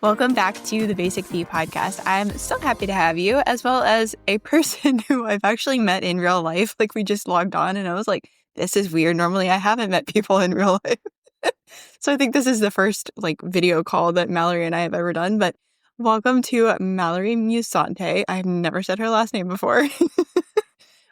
Welcome back to the Basic Fee podcast. I'm so happy to have you, as well as a person who I've actually met in real life. Like, we just logged on and I was like, this is weird. Normally I haven't met people in real life. So I think this is the first video call that Mallory and I have ever done. But welcome to Mallory Musante. I've never said her last name before.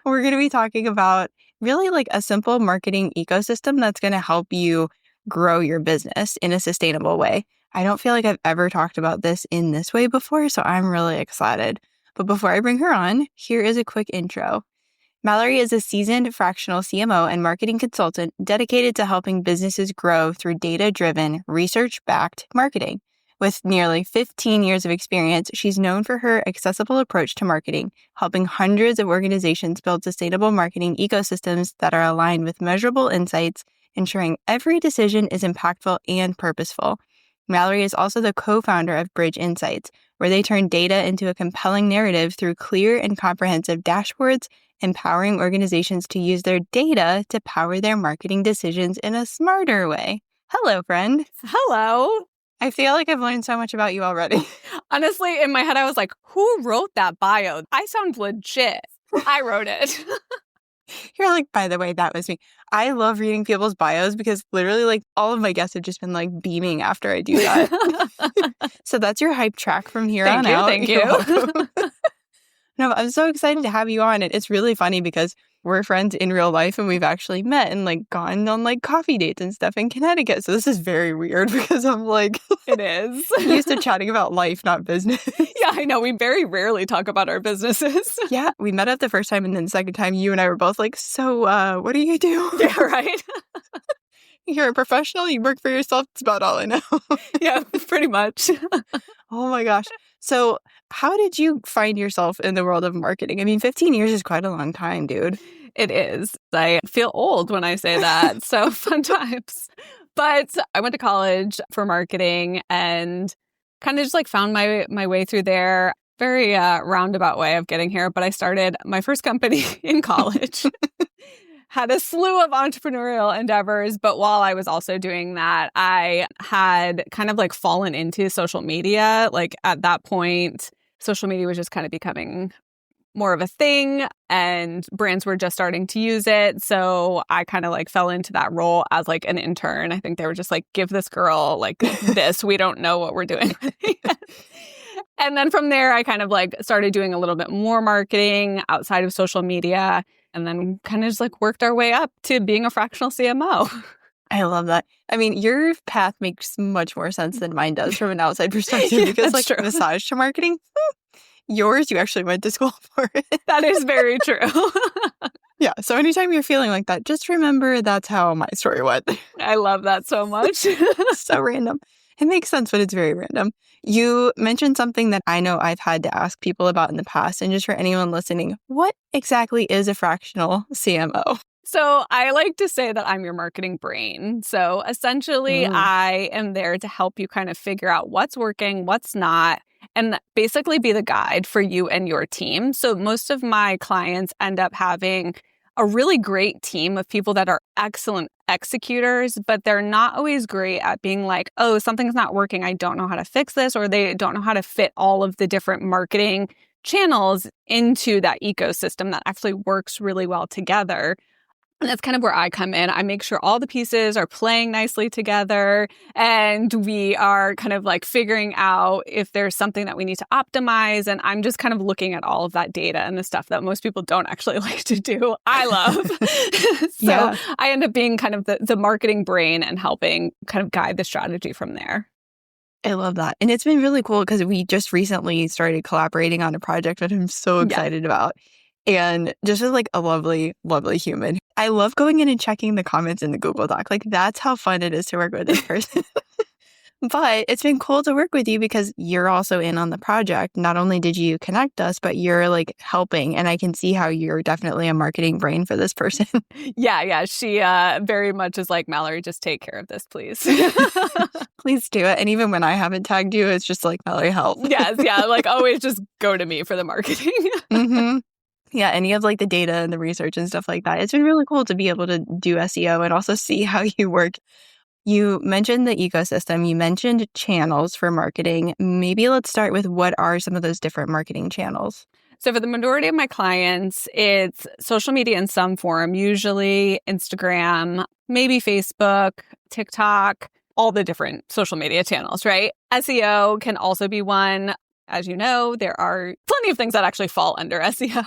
We're going to be talking about really a simple marketing ecosystem that's going to help you grow your business in a sustainable way. I don't feel like I've ever talked about this in this way before, so I'm really excited. But before I bring her on, here is a quick intro. Mallory is a seasoned fractional CMO and marketing consultant dedicated to helping businesses grow through data-driven, research-backed marketing. With nearly 15 years of experience, she's known for her accessible approach to marketing, helping hundreds of organizations build sustainable marketing ecosystems that are aligned with measurable insights, ensuring every decision is impactful and purposeful. Mallory is also the co-founder of Bridge Insights, where they turn data into a compelling narrative through clear and comprehensive dashboards, empowering organizations to use their data to power their marketing decisions in a smarter way. Hello, friend. Hello. I feel like I've learned so much about you already. Honestly, in my head, I was like, who wrote that bio? I sound legit. I wrote it. You're like, by the way, that was me. I love reading people's bios because literally all of my guests have just been beaming after I do that. So that's your hype track from here on out. Thank you. No, I'm so excited to have you on. And it's really funny because we're friends in real life and we've actually met and gone on coffee dates and stuff in Connecticut. So this is very weird because I'm it is. used to chatting about life, not business. Yeah, I know. We very rarely talk about our businesses. Yeah, we met up the first time and then the second time you and I were both so what do you do? Yeah, right. You're a professional, you work for yourself. That's about all I know. Yeah, pretty much. Oh my gosh. So how did you find yourself in the world of marketing? I mean, 15 years is quite a long time, dude. It is. I feel old when I say that. So fun times. But I went to college for marketing and kind of just found my way through there. Very roundabout way of getting here. But I started my first company in college. Had a slew of entrepreneurial endeavors, but while I was also doing that, I had kind of fallen into social media. At that point, social media was just kind of becoming more of a thing and brands were just starting to use it. So I kind of fell into that role as an intern. I think they were just give this girl this. We don't know what we're doing. And then from there, I kind of started doing a little bit more marketing outside of social media. And then kind of just worked our way up to being a fractional CMO. I love that. I mean, your path makes much more sense than mine does from an outside perspective because massage to marketing, yours, you actually went to school for it. That is very true. Yeah. So anytime you're feeling like that, just remember that's how my story went. I love that so much. So random. It makes sense, but it's very random. You mentioned something that I know I've had to ask people about in the past. And just for anyone listening, what exactly is a fractional CMO? So I like to say that I'm your marketing brain. So essentially, I am there to help you kind of figure out what's working, what's not, and basically be the guide for you and your team. So most of my clients end up having a really great team of people that are excellent executors, but they're not always great at being oh, something's not working. I don't know how to fix this, or they don't know how to fit all of the different marketing channels into that ecosystem that actually works really well together. And that's kind of where I come in. I make sure all the pieces are playing nicely together and we are kind of figuring out if there's something that we need to optimize. And I'm just kind of looking at all of that data and the stuff that most people don't actually like to do. I love. So I end up being kind of the marketing brain and helping kind of guide the strategy from there. I love that. And it's been really cool because we just recently started collaborating on a project that I'm so excited about. And just as a lovely, lovely human. I love going in and checking the comments in the Google Doc. That's how fun it is to work with this person. But it's been cool to work with you because you're also in on the project. Not only did you connect us, but you're helping. And I can see how you're definitely a marketing brain for this person. Yeah. She very much is Mallory, just take care of this, please. Please do it. And even when I haven't tagged you, it's just Mallory, help. Yes. Yeah. Always just go to me for the marketing. Mm-hmm. Yeah, and you have the data and the research and stuff like that. It's been really cool to be able to do SEO and also see how you work. You mentioned the ecosystem. You mentioned channels for marketing. Maybe let's start with what are some of those different marketing channels? So for the majority of my clients, it's social media in some form, usually Instagram, maybe Facebook, TikTok, all the different social media channels, right? SEO can also be one. As you know, there are plenty of things that actually fall under SEO.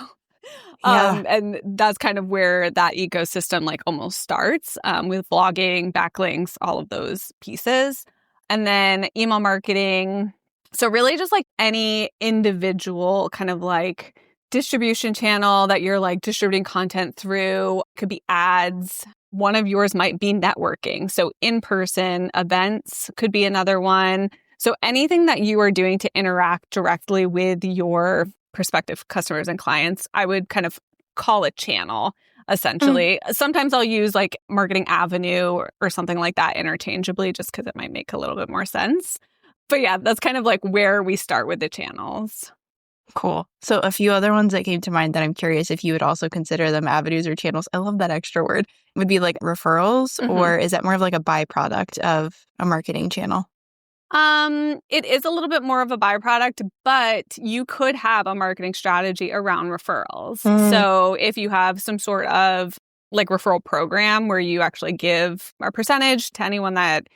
Yeah. And that's kind of where that ecosystem like almost starts with blogging, backlinks, all of those pieces. And then email marketing. So really just like any individual kind of like distribution channel that you're like distributing content through. Could be ads. One of yours might be networking. So in-person events could be another one. So anything that you are doing to interact directly with your prospective customers and clients, I would kind of call a channel, essentially. Sometimes I'll use like Marketing Avenue or something like that interchangeably just because it might make a little bit more sense. But yeah, that's kind of like where we start with the channels. Cool. So a few other ones that came to mind that I'm curious if you would also consider them avenues or channels. I love that extra word. Would be like referrals, or is that more of like a byproduct of a marketing channel? It is a little bit more of a byproduct, but you could have a marketing strategy around referrals. So if you have some sort of like referral program where you actually give a percentage to anyone that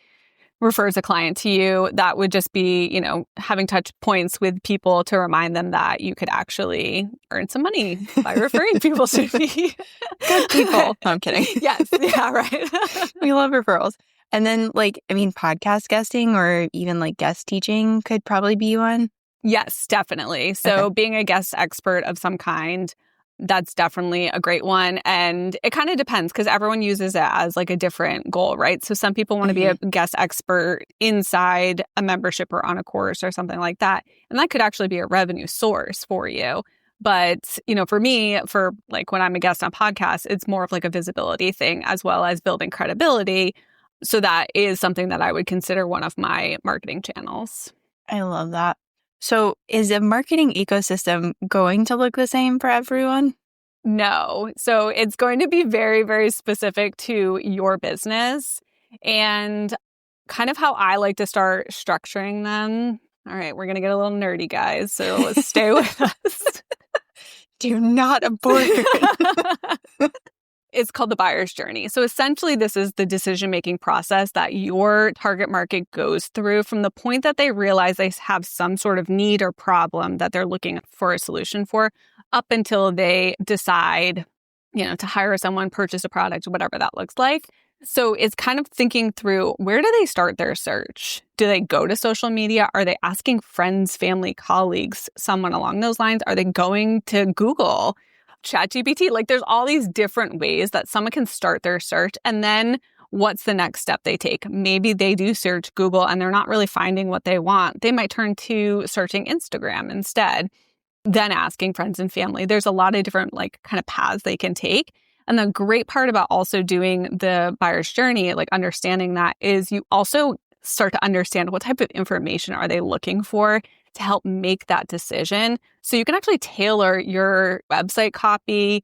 refers a client to you, that would just be, you know, having touch points with people to remind them that you could actually earn some money by referring people to me. Good people. No, I'm kidding. Yes. Yeah, right. We love referrals. And then podcast guesting or even like guest teaching could probably be one. Yes, definitely. So being a guest expert of some kind, that's definitely a great one. And it kind of depends because everyone uses it as like a different goal, right? So some people want to be a guest expert inside a membership or on a course or something like that. And that could actually be a revenue source for you. But, you know, for me, for like when I'm a guest on podcasts, it's more of like a visibility thing as well as building credibility. So that is something that I would consider one of my marketing channels. I love that. So is a marketing ecosystem going to look the same for everyone? No. So it's going to be very, very specific to your business and kind of how I like to start structuring them. All right, we're going to get a little nerdy, guys. So let's stay with us. Do not abort. It's called the buyer's journey. So essentially, this is the decision-making process that your target market goes through from the point that they realize they have some sort of need or problem that they're looking for a solution for up until they decide, you know, to hire someone, purchase a product, whatever that looks like. So it's kind of thinking through, where do they start their search? Do they go to social media? Are they asking friends, family, colleagues, someone along those lines? Are they going to Google? ChatGPT, like there's all these different ways that someone can start their search. And then what's the next step they take? Maybe they do search Google and they're not really finding what they want. They might turn to searching Instagram instead, then asking friends and family. There's a lot of different like kind of paths they can take. And the great part about also doing the buyer's journey, like understanding that, is you also start to understand what type of information are they looking for to help make that decision. So you can actually tailor your website copy,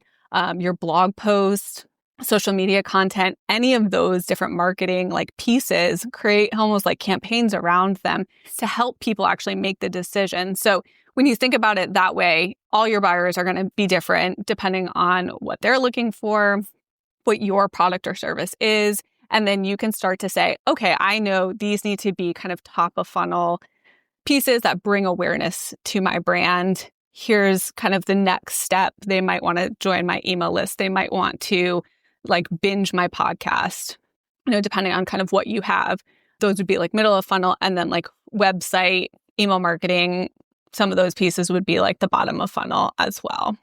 your blog post, social media content, any of those different marketing like pieces, create almost like campaigns around them to help people actually make the decision. So when you think about it that way, all your buyers are going to be different depending on what they're looking for, what your product or service is. And then you can start to say, okay, I know these need to be kind of top of funnel pieces that bring awareness to my brand. Here's kind of the next step. They might want to join my email list. They might want to like binge my podcast, you know, depending on kind of what you have. Those would be like middle of funnel, and then like website, email marketing. Some of those pieces would be like the bottom of funnel as well.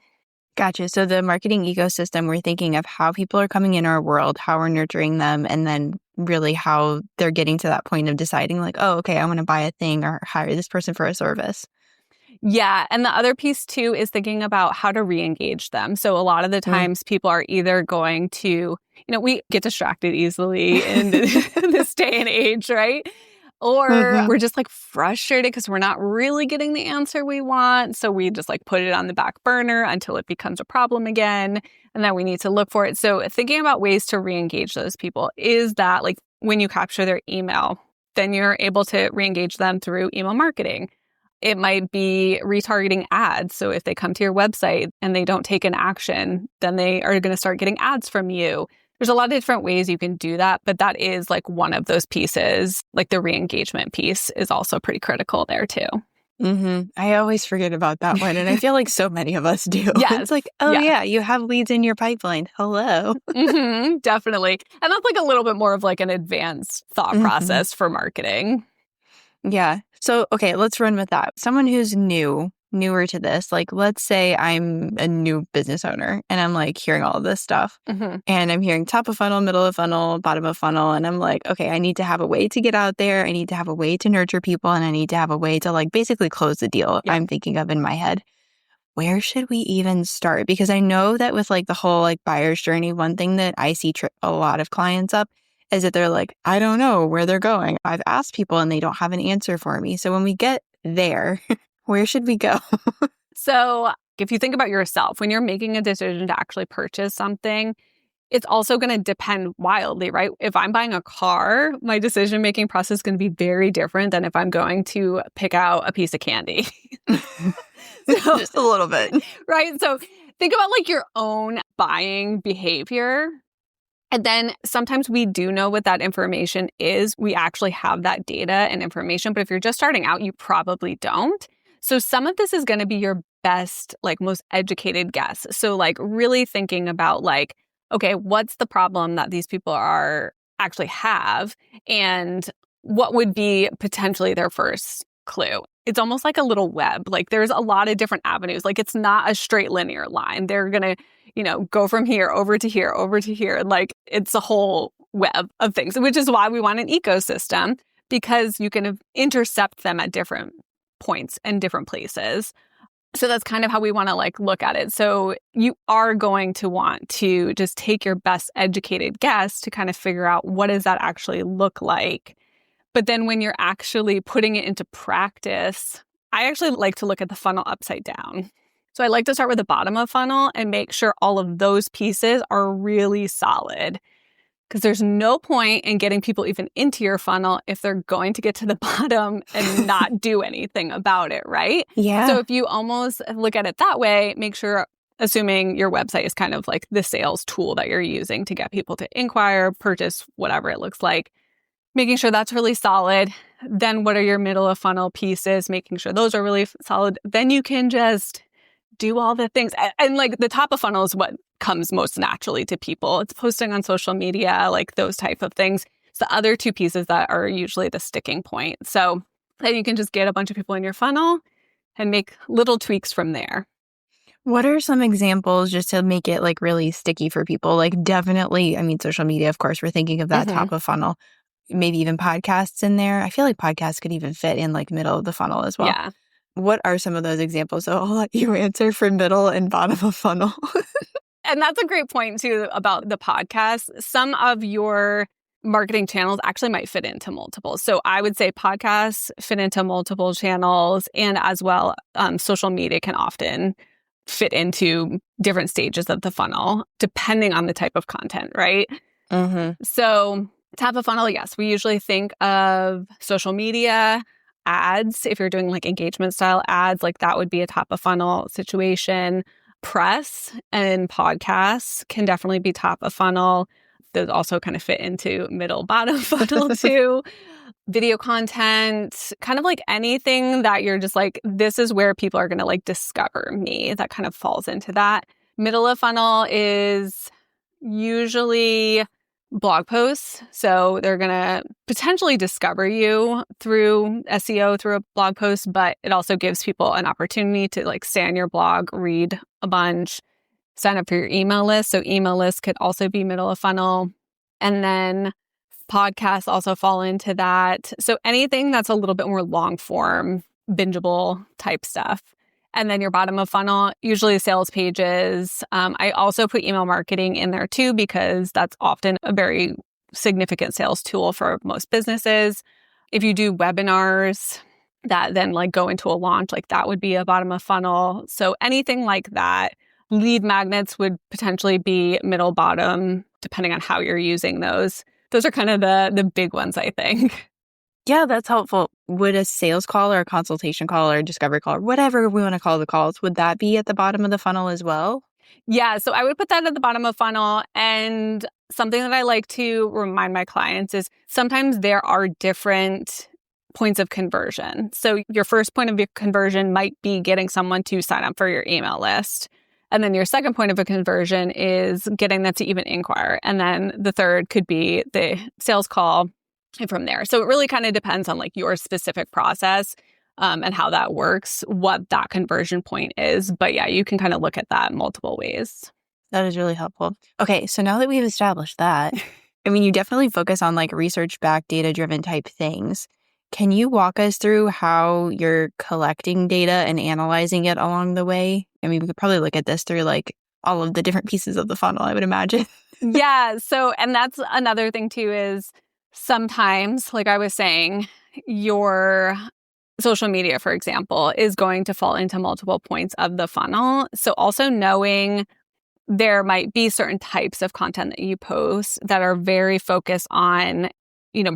Gotcha. So the marketing ecosystem, we're thinking of how people are coming in our world, how we're nurturing them, and then really how they're getting to that point of deciding like, oh, okay, I want to buy a thing or hire this person for a service. Yeah. And the other piece too is thinking about how to re-engage them. So a lot of the times people are either going to, you know, we get distracted easily in this day and age, right? Or we're just like frustrated because we're not really getting the answer we want. So we just like put it on the back burner until it becomes a problem again. And then we need to look for it. So thinking about ways to re-engage those people, is that like when you capture their email, then you're able to re-engage them through email marketing. It might be retargeting ads. So if they come to your website and they don't take an action, then they are going to start getting ads from you. There's a lot of different ways you can do that, but that is like one of those pieces. Like the re-engagement piece is also pretty critical there too. I always forget about that one. And I feel like so many of us do. Yes. It's like, oh yeah, you have leads in your pipeline. Hello. Definitely. And that's like a little bit more of like an advanced thought process for marketing. Yeah. So, okay, let's run with that. Someone who's newer to this, like let's say I'm a new business owner and I'm like hearing all of this stuff and I'm hearing top of funnel, middle of funnel, bottom of funnel. And I'm like, okay, I need to have a way to get out there. I need to have a way to nurture people and I need to have a way to like basically close the deal I'm thinking of in my head. Where should we even start? Because I know that with like the whole like buyer's journey, one thing that I see trip a lot of clients up is that they're like, I don't know where they're going. I've asked people and they don't have an answer for me. So when we get there, where should we go? So if you think about yourself, when you're making a decision to actually purchase something, it's also going to depend wildly, right? If I'm buying a car, my decision-making process is going to be very different than if I'm going to pick out a piece of candy. Just a little bit. Right? So think about like your own buying behavior. And then sometimes we do know what that information is. We actually have that data and information. But if you're just starting out, you probably don't. So some of this is going to be your best, like most educated guess. So like really thinking about like, okay, what's the problem that these people are actually have? And what would be potentially their first clue? It's almost like a little web. Like there's a lot of different avenues. Like it's not a straight linear line. They're going to, go from here, over to here, over to here. Like it's a whole web of things, which is why we want an ecosystem, because you can intercept them at different points and different places. So that's kind of how we want to like look at it. So you are going to want to just take your best educated guess to kind of figure out what does that actually look like. But then when you're actually putting it into practice, I actually like to look at the funnel upside down. So I like to start with the bottom of funnel and make sure all of those pieces are really solid. Because there's no point in getting people even into your funnel if they're going to get to the bottom and not do anything about it, right? Yeah. So if you almost look at it that way, make sure, assuming your website is kind of like the sales tool that you're using to get people to inquire, purchase, whatever it looks like, making sure that's really solid. Then what are your middle of funnel pieces? Making sure those are really solid. Then you can just do all the things. And like the top of funnel is what comes most naturally to people. It's posting on social media, like those type of things. It's the other two pieces that are usually the sticking point. So then you can just get a bunch of people in your funnel and make little tweaks from there. What are some examples just to make it like really sticky for people? Like definitely, I mean, social media, of course, we're thinking of that top of funnel, maybe even podcasts in there. I feel like podcasts could even fit in like middle of the funnel as well. Yeah. What are some of those examples? So I'll let you answer for middle and bottom of funnel. And that's a great point too about the podcast. Some of your marketing channels actually might fit into multiple. So I would say podcasts fit into multiple channels, and as well, social media can often fit into different stages of the funnel, depending on the type of content, right? So top of funnel, yes, we usually think of social media, ads. If you're doing like engagement style ads, like that would be a top of funnel situation. Press and podcasts can definitely be top of funnel. Those also kind of fit into middle, bottom funnel too. Video content, kind of like anything that you're just like, this is where people are going to like discover me. That kind of falls into that. Middle of funnel is usually blog posts. So they're going to potentially discover you through SEO, through a blog post, but it also gives people an opportunity to like stay on your blog, read a bunch, sign up for your email list. So email list could also be middle of funnel. And then podcasts also fall into that. So anything that's a little bit more long form, bingeable type stuff. And then your bottom of funnel, usually sales pages. I also put email marketing in there too, because that's often a very significant sales tool for most businesses. If you do webinars that then like go into a launch, like that would be a bottom of funnel. So anything like that. Lead magnets would potentially be middle, bottom, depending on how you're using those. those are kind of the big ones, I think. Yeah, that's helpful. Would a sales call or a consultation call or a discovery call or whatever we want to call the calls, would that be at the bottom of the funnel as well? Yeah, so I would put that at the bottom of funnel. And something that I like to remind my clients is sometimes there are different points of conversion. So your first point of conversion might be getting someone to sign up for your email list. And then your second point of a conversion is getting them to even inquire. And then the third could be the sales call and from there. So it really kind of depends on like your specific process and how that works, what that conversion point is. But yeah, you can kind of look at that multiple ways. That is really helpful. Okay, so now that we've established that, I mean, you definitely focus on like research-backed, data-driven type things. Can you walk us through how you're collecting data and analyzing it along the way? I mean, we could probably look at this through like all of the different pieces of the funnel, I would imagine. Yeah. So, and that's another thing too is sometimes, like I was saying, your social media, for example, is going to fall into multiple points of the funnel. So also knowing there might be certain types of content that you post that are very focused on,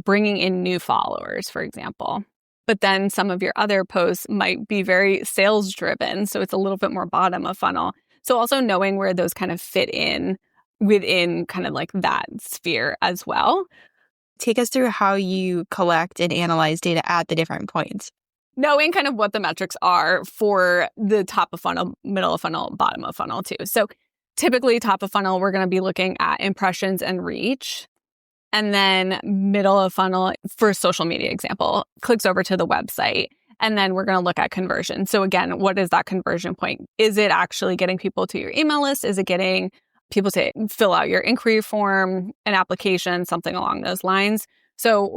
bringing in new followers, for example. But then some of your other posts might be very sales driven. So it's a little bit more bottom of funnel. So also knowing where those kind of fit in within kind of like that sphere as well. Take us through how you collect and analyze data at the different points. Knowing kind of what the metrics are for the top of funnel, middle of funnel, bottom of funnel too. So typically top of funnel, we're going to be looking at impressions and reach. And then middle of funnel, for social media example, clicks over to the website. And then we're going to look at conversion. So again, what is that conversion point? Is it actually getting people to your email list? Is it getting people to fill out your inquiry form, an application, something along those lines? So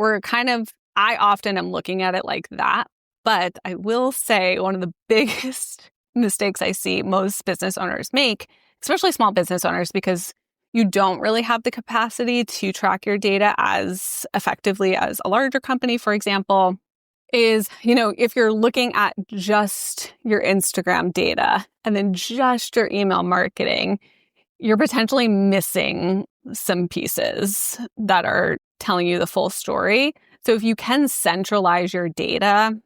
I often am looking at it like that. But I will say one of the biggest mistakes I see most business owners make, especially small business owners, because you don't really have the capacity to track your data as effectively as a larger company, for example, is, if you're looking at just your Instagram data and then just your email marketing, you're potentially missing some pieces that are telling you the full story. So if you can centralize your data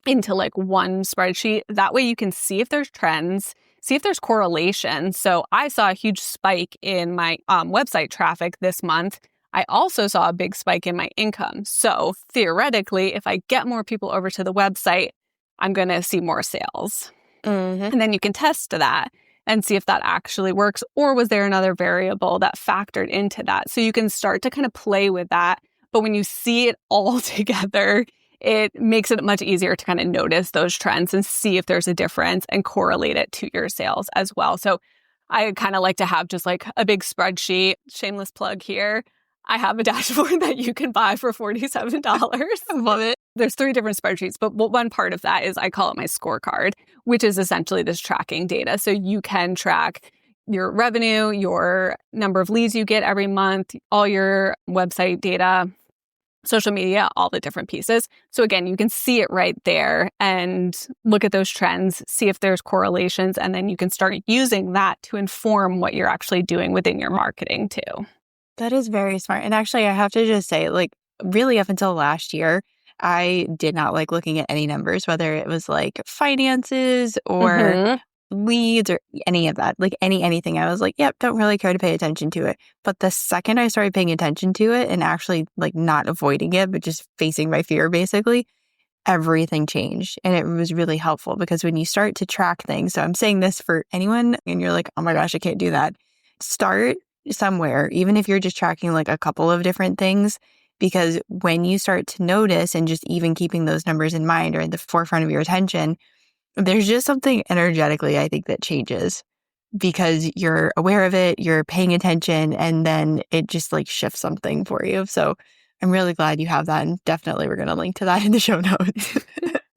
into like one spreadsheet, that way you can see if there's trends, see if there's correlation. So I saw a huge spike in my website traffic this month. I also saw a big spike in my income. So theoretically, if I get more people over to the website, I'm going to see more sales. Mm-hmm. And then you can test that and see if that actually works, or was there another variable that factored into that? So you can start to kind of play with that. But when you see it all together, it makes it much easier to kind of notice those trends and see if there's a difference and correlate it to your sales as well. So I kind of like to have just like a big spreadsheet, shameless plug here. I have a dashboard that you can buy for $47. I love it. There's 3 different spreadsheets, but one part of that is I call it my scorecard, which is essentially this tracking data. So you can track your revenue, your number of leads you get every month, all your website data, social media, all the different pieces. So again, you can see it right there and look at those trends, see if there's correlations, and then you can start using that to inform what you're actually doing within your marketing too. That is very smart. And actually, I have to just say, like, really up until last year, I did not like looking at any numbers, whether it was like finances or leads or any of that, like anything. I was like, yep, don't really care to pay attention to it. But the second I started paying attention to it and actually like not avoiding it, but just facing my fear, basically, everything changed. And it was really helpful because when you start to track things, so I'm saying this for anyone and you're like, oh my gosh, I can't do that. Start somewhere, even if you're just tracking like a couple of different things, because when you start to notice and just even keeping those numbers in mind or at the forefront of your attention, there's just something energetically, I think, that changes because you're aware of it, you're paying attention, and then it just like shifts something for you. So I'm really glad you have that. And definitely we're going to link to that in the show notes.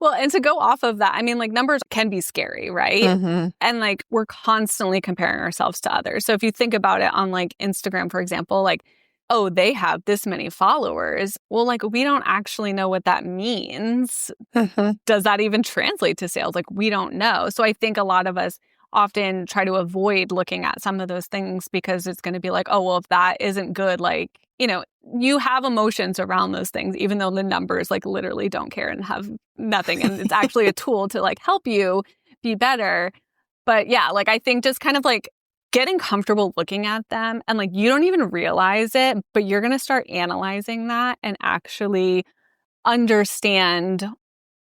Well, and to go off of that, I mean, like numbers can be scary, right? Mm-hmm. And like we're constantly comparing ourselves to others. So if you think about it on like Instagram, for example, like, oh, they have this many followers. Well, like we don't actually know what that means. Mm-hmm. Does that even translate to sales? Like we don't know. So I think a lot of us often try to avoid looking at some of those things because it's going to be like, oh, well, if that isn't good, like you have emotions around those things, even though the numbers like literally don't care and have nothing. And it's actually a tool to like help you be better. But yeah, like I think just kind of like getting comfortable looking at them and like you don't even realize it, but you're going to start analyzing that and actually understand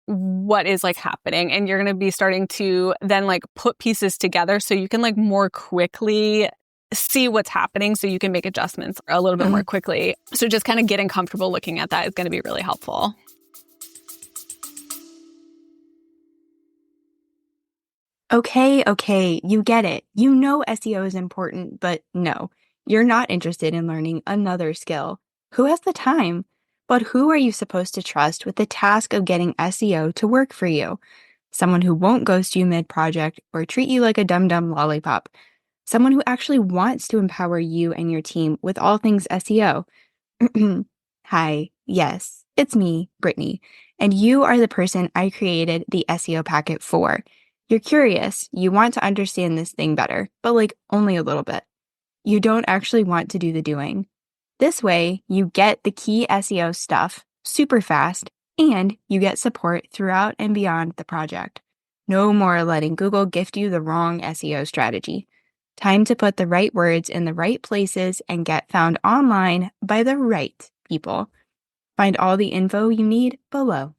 what is like happening. And you're going to be starting to then like put pieces together so you can like more quickly see what's happening so you can make adjustments a little bit more quickly. So just kind of getting comfortable looking at that is going to be really helpful. Okay, you get it. You know SEO is important, but no, you're not interested in learning another skill. Who has the time? But who are you supposed to trust with the task of getting SEO to work for you? Someone who won't ghost you mid-project or treat you like a dum-dum lollipop. Someone who actually wants to empower you and your team with all things SEO. Hi, yes, it's me, Brittany, and you are the person I created the SEO packet for. You're curious, you want to understand this thing better, but like only a little bit. You don't actually want to do the doing. This way, you get the key SEO stuff super fast, and you get support throughout and beyond the project. No more letting Google gift you the wrong SEO strategy. Time to put the right words in the right places and get found online by the right people. Find all the info you need below.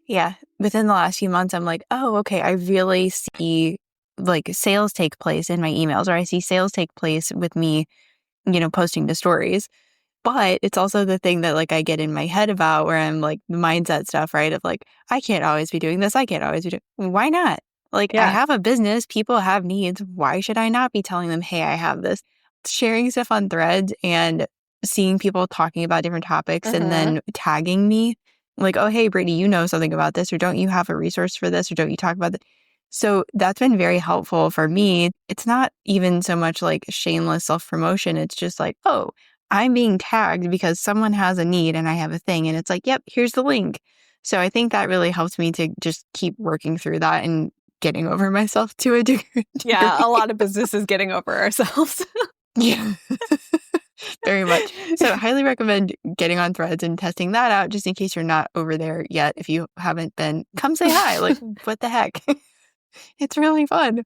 Yeah, within the last few months, I'm like, oh, okay, I really see like sales take place in my emails, or I see sales take place with me, posting to stories. But it's also the thing that like I get in my head about where I'm like the mindset stuff, right? Of like, I can't always be doing this. I can't always be doing, why not? Like I have a business, people have needs. Why should I not be telling them, hey, I have this? Sharing stuff on threads and seeing people talking about different topics and then tagging me like, oh, hey, Brittany, you know something about this, or don't you have a resource for this, or don't you talk about it? So that's been very helpful for me. It's not even so much like shameless self-promotion. It's just like, oh, I'm being tagged because someone has a need and I have a thing. And it's like, yep, here's the link. So I think that really helps me to just keep working through that and getting over myself to a degree. Yeah, a lot of businesses getting over ourselves. Yeah, very much. So I highly recommend getting on threads and testing that out just in case you're not over there yet. If you haven't been, come say hi. Like, what the heck? It's really fun.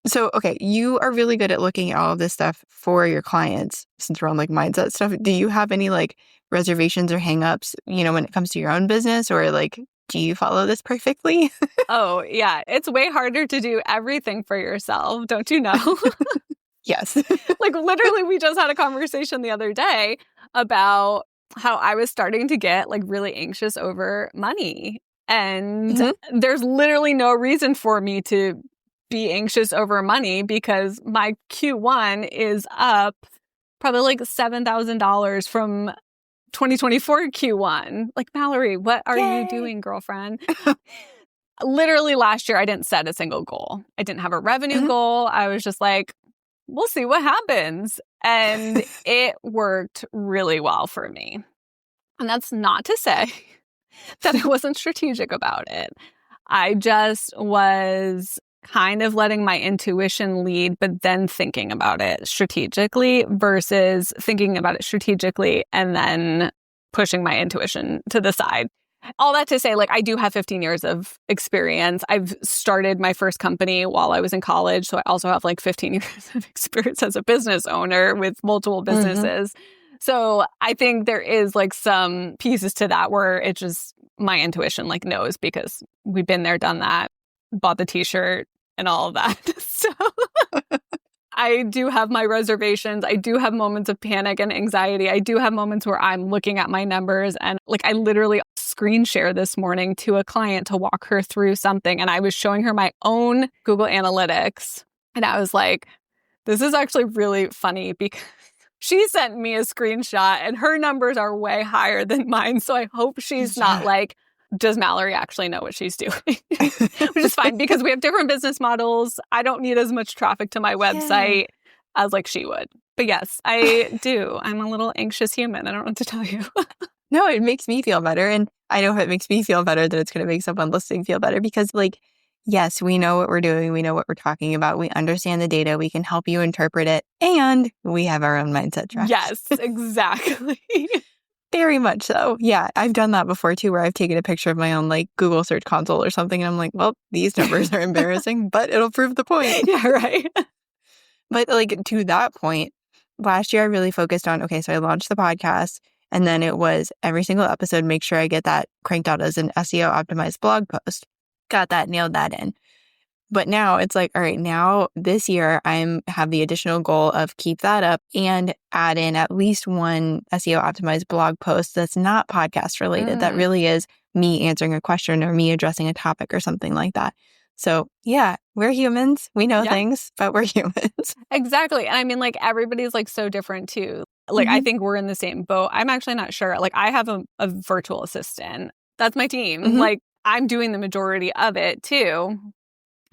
So, okay, you are really good at looking at all of this stuff for your clients since we're on like mindset stuff. Do you have any like reservations or hangups, when it comes to your own business, or like, do you follow this perfectly? Oh, yeah. It's way harder to do everything for yourself. Don't you know? Yes. Like literally, we just had a conversation the other day about how I was starting to get like really anxious over money. And there's literally no reason for me to be anxious over money because my Q1 is up probably like $7,000 from 2024 Q1. Like, Mallory, what are you doing, girlfriend? Literally last year, I didn't set a single goal. I didn't have a revenue goal. I was just like, we'll see what happens. And it worked really well for me. And that's not to say that I wasn't strategic about it. I just was kind of letting my intuition lead, but then thinking about it strategically versus thinking about it strategically and then pushing my intuition to the side. All that to say, like, I do have 15 years of experience. I've started my first company while I was in college. So I also have like 15 years of experience as a business owner with multiple businesses. So I think there is like some pieces to that where it just, my intuition like knows because we've been there, done that, bought the t-shirt and all of that. So I do have my reservations. I do have moments of panic and anxiety. I do have moments where I'm looking at my numbers and like I literally screen share this morning to a client to walk her through something. And I was showing her my own Google Analytics. And I was like, this is actually really funny because she sent me a screenshot and her numbers are way higher than mine. So I hope she's not like, does Mallory actually know what she's doing? Which is fine because we have different business models. I don't need as much traffic to my website as like she would. But yes, I do. I'm a little anxious human. I don't know what to tell you. No, it makes me feel better. And I know if it makes me feel better, that it's going to make someone listening feel better because like yes, we know what we're doing. We know what we're talking about. We understand the data. We can help you interpret it. And we have our own mindset tracks. Yes, exactly. Very much so. Yeah, I've done that before too, where I've taken a picture of my own like Google Search Console or something. And I'm like, well, these numbers are embarrassing, but it'll prove the point. Yeah, right. But like to that point, last year I really focused on, okay, so I launched the podcast and then it was every single episode, make sure I get that cranked out as an SEO optimized blog post. Got that, nailed that in. But now it's like, all right, now this year have the additional goal of keep that up and add in at least one SEO optimized blog post that's not podcast related. That really is me answering a question or me addressing a topic or something like that. So yeah, we're humans. We know things, but we're humans. Exactly. And I mean, like everybody's like so different too. Like I think we're in the same boat. I'm actually not sure. Like I have a virtual assistant. That's my team. Like I'm doing the majority of it too.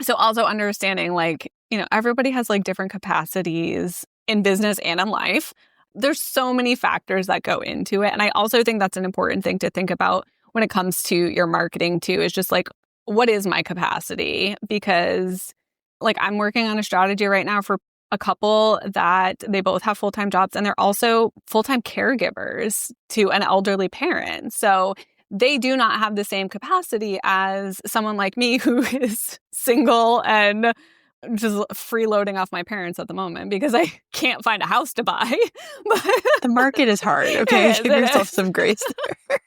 So also understanding like, you know, everybody has like different capacities in business and in life. There's so many factors that go into it. And I also think that's an important thing to think about when it comes to your marketing too, is just like, what is my capacity? Because like I'm working on a strategy right now for a couple that they both have full-time jobs and they're also full-time caregivers to an elderly parent. So they do not have the same capacity as someone like me who is single and just freeloading off my parents at the moment because I can't find a house to buy. The market is hard, okay? Give yourself some grace there.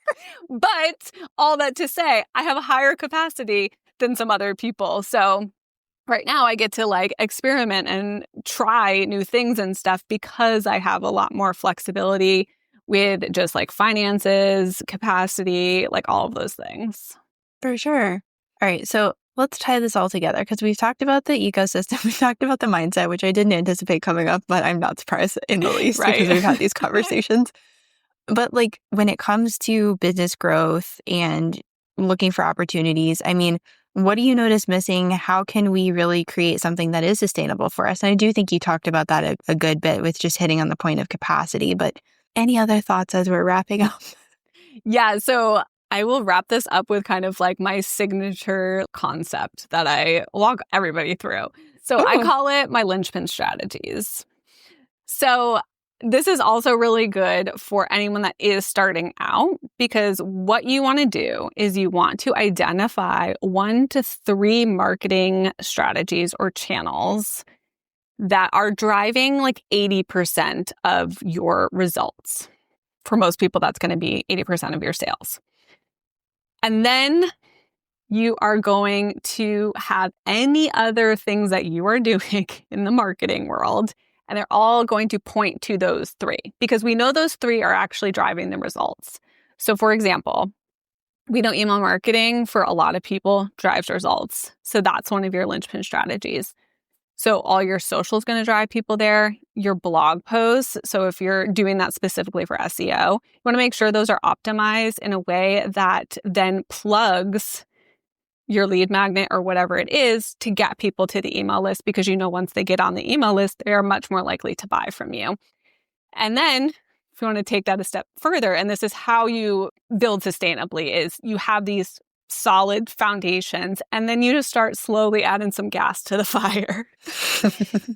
But all that to say, I have a higher capacity than some other people. So right now I get to like experiment and try new things and stuff because I have a lot more flexibility with just like finances, capacity, like all of those things. For sure. All right. So let's tie this all together because we've talked about the ecosystem. We've talked about the mindset, which I didn't anticipate coming up, but I'm not surprised in the least because we've had these conversations. But like when it comes to business growth and looking for opportunities, I mean, what do you notice missing? How can we really create something that is sustainable for us? And I do think you talked about that a good bit with just hitting on the point of capacity, but any other thoughts as we're wrapping up? Yeah, so I will wrap this up with kind of like my signature concept that I walk everybody through. So I call it my linchpin strategies. So this is also really good for anyone that is starting out because what you want to do is you want to identify 1 to 3 marketing strategies or channels that are driving like 80% of your results. For most people, that's going to be 80% of your sales. And then you are going to have any other things that you are doing in the marketing world, and they're all going to point to those 3 because we know those 3 are actually driving the results. So for example, we know email marketing for a lot of people drives results. So that's one of your linchpin strategies. So all your social is going to drive people there, your blog posts. So if you're doing that specifically for SEO, you want to make sure those are optimized in a way that then plugs your lead magnet or whatever it is to get people to the email list because you know once they get on the email list, they are much more likely to buy from you. And then if you want to take that a step further, and this is how you build sustainably, is you have these solid foundations, and then you just start slowly adding some gas to the fire.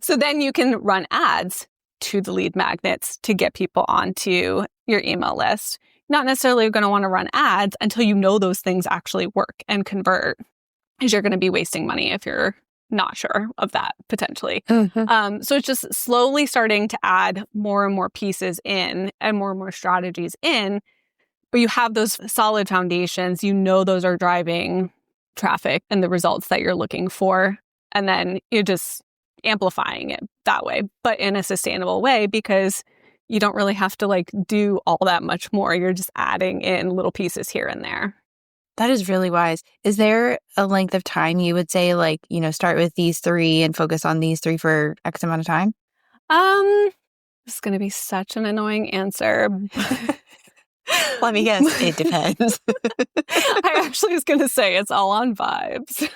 So then you can run ads to the lead magnets to get people onto your email list. Not necessarily going to want to run ads until you know those things actually work and convert, because you're going to be wasting money if you're not sure of that potentially. So it's just slowly starting to add more and more pieces in and more strategies in. But you have those solid foundations, you know those are driving traffic and the results that you're looking for. And then you're just amplifying it that way, but in a sustainable way because you don't really have to like do all that much more. You're just adding in little pieces here and there. That is really wise. Is there a length of time you would say like, you know, start with these 3 and focus on these 3 for X amount of time? This is going to be such an annoying answer. Let me guess. It depends. I actually was going to say it's all on vibes.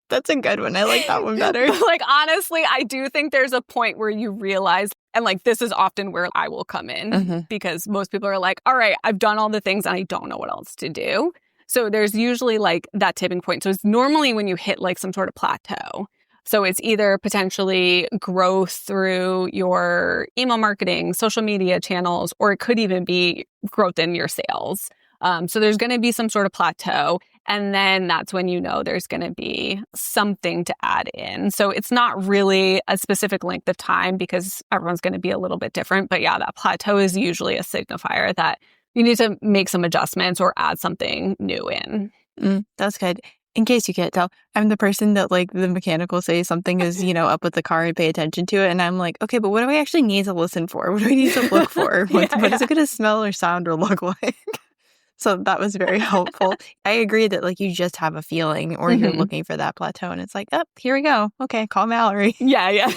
That's a good one. I like that one better. Like, honestly, I do think there's a point where you realize, and like, this is often where I will come in because most people are like, all right, I've done all the things and I don't know what else to do. So there's usually like that tipping point. So it's normally when you hit like some sort of plateau. So it's either potentially growth through your email marketing, social media channels, or it could even be growth in your sales. So there's going to be some sort of plateau. And then that's when you know there's going to be something to add in. So it's not really a specific length of time because everyone's going to be a little bit different. But yeah, that plateau is usually a signifier that you need to make some adjustments or add something new in. That's good. In case you can't tell, I'm the person that like the mechanic will say something is, up with the car and pay attention to it. And I'm like, okay, but what do I actually need to listen for? What do I need to look for? What is it going to smell or sound or look like? So that was very helpful. I agree that like you just have a feeling or you're looking for that plateau and it's like, oh, here we go. Okay, call Mallory. Yeah.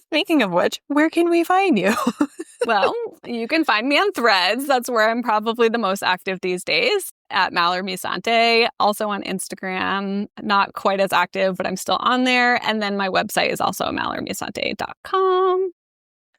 Speaking of which, where can we find you? Well, you can find me on Threads. That's where I'm probably the most active these days, at Mallory Musante. Also on Instagram, not quite as active, but I'm still on there. And then my website is also mallorymusante.com.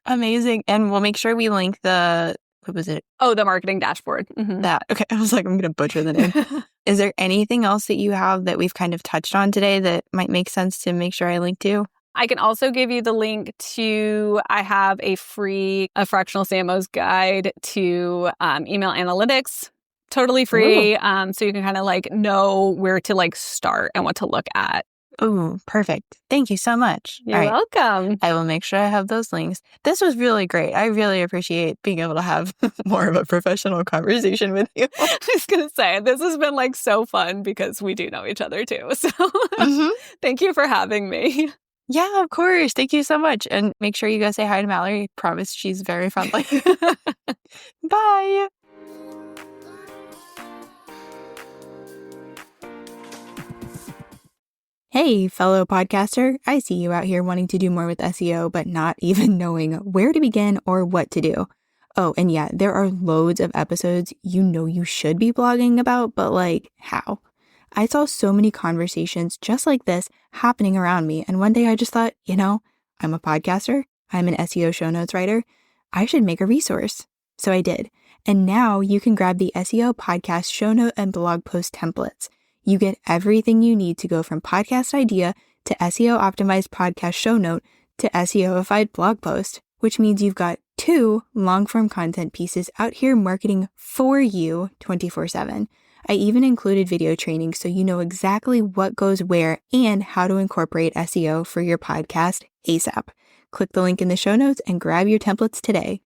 Amazing. And we'll make sure we link what was it? Oh, the marketing dashboard. That. Okay. I was like, I'm going to butcher the name. Is there anything else that you have that we've kind of touched on today that might make sense to make sure I link to? I can also give you the link to, I have a free Fractional CMO's guide to email analytics, totally free. So you can kind of like know where to like start and what to look at. Oh, perfect. Thank you so much. You're welcome. I will make sure I have those links. This was really great. I really appreciate being able to have more of a professional conversation with you. I was going to say, this has been like so fun because we do know each other too. So thank you for having me. Yeah, of course. Thank you so much. And make sure you go say hi to Mallory. Promise she's very friendly. Bye. Hey, fellow podcaster. I see you out here wanting to do more with SEO, but not even knowing where to begin or what to do. Oh, and yeah, there are loads of episodes you should be blogging about, but like, how? I saw so many conversations just like this happening around me. And one day I just thought, I'm a podcaster. I'm an SEO show notes writer. I should make a resource. So I did. And now you can grab the SEO podcast show note and blog post templates. You get everything you need to go from podcast idea to SEO optimized podcast show note to SEO-ified blog post, which means you've got 2 long-form content pieces out here marketing for you 24/7. I even included video training so you know exactly what goes where and how to incorporate SEO for your podcast ASAP. Click the link in the show notes and grab your templates today.